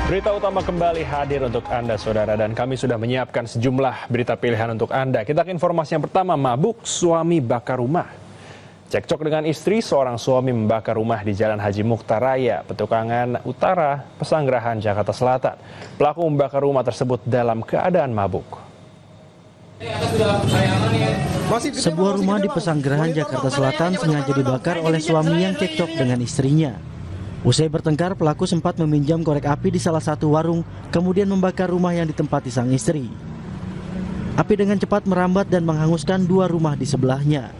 Berita utama kembali hadir untuk Anda, saudara, dan kami sudah menyiapkan sejumlah berita pilihan untuk Anda. Kita ke informasi yang pertama, mabuk suami bakar rumah. Cekcok dengan istri, seorang suami membakar rumah di Jalan Haji Mukhtar Raya, Petukangan Utara, Pesanggerahan, Jakarta Selatan. Pelaku membakar rumah tersebut dalam keadaan mabuk. Sebuah rumah di Pesanggerahan, Jakarta Selatan sengaja dibakar oleh suami yang cekcok dengan istrinya. Usai bertengkar, pelaku sempat meminjam korek api di salah satu warung, kemudian membakar rumah yang ditempati sang istri. Api dengan cepat merambat dan menghanguskan dua rumah di sebelahnya.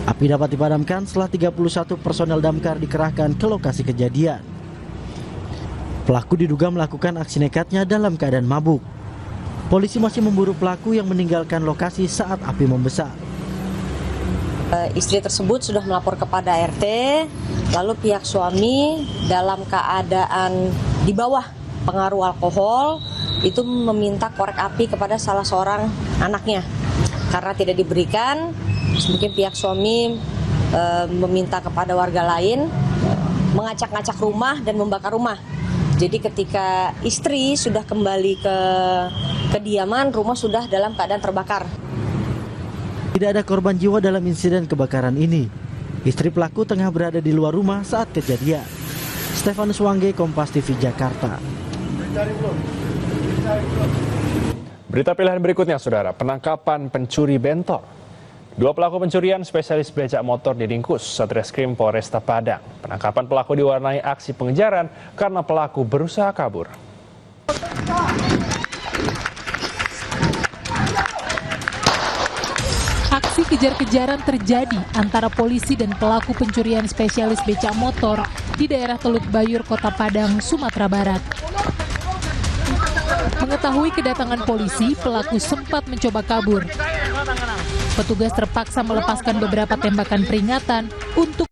Api dapat dipadamkan setelah 31 personel damkar dikerahkan ke lokasi kejadian. Pelaku diduga melakukan aksi nekatnya dalam keadaan mabuk. Polisi masih memburu pelaku yang meninggalkan lokasi saat api membesar. Istri tersebut sudah melapor kepada RT, lalu pihak suami dalam keadaan di bawah pengaruh alkohol itu meminta korek api kepada salah seorang anaknya. Karena tidak diberikan, mungkin pihak suami meminta kepada warga lain mengacak-ngacak rumah dan membakar rumah. Jadi ketika istri sudah kembali ke kediaman, rumah sudah dalam keadaan terbakar. Tidak ada korban jiwa dalam insiden kebakaran ini. Istri pelaku tengah berada di luar rumah saat kejadian. Stefanus Wangge, Kompas TV, Jakarta. Berita pilihan berikutnya, saudara. Penangkapan pencuri bentor. Dua pelaku pencurian spesialis becak motor diringkus Satreskrim Polresta Padang. Penangkapan pelaku diwarnai aksi pengejaran karena pelaku berusaha kabur. Aksi kejar-kejaran terjadi antara polisi dan pelaku pencurian spesialis becak motor di daerah Teluk Bayur, Kota Padang, Sumatera Barat. Mengetahui kedatangan polisi, pelaku sempat mencoba kabur. Petugas terpaksa melepaskan beberapa tembakan peringatan untuk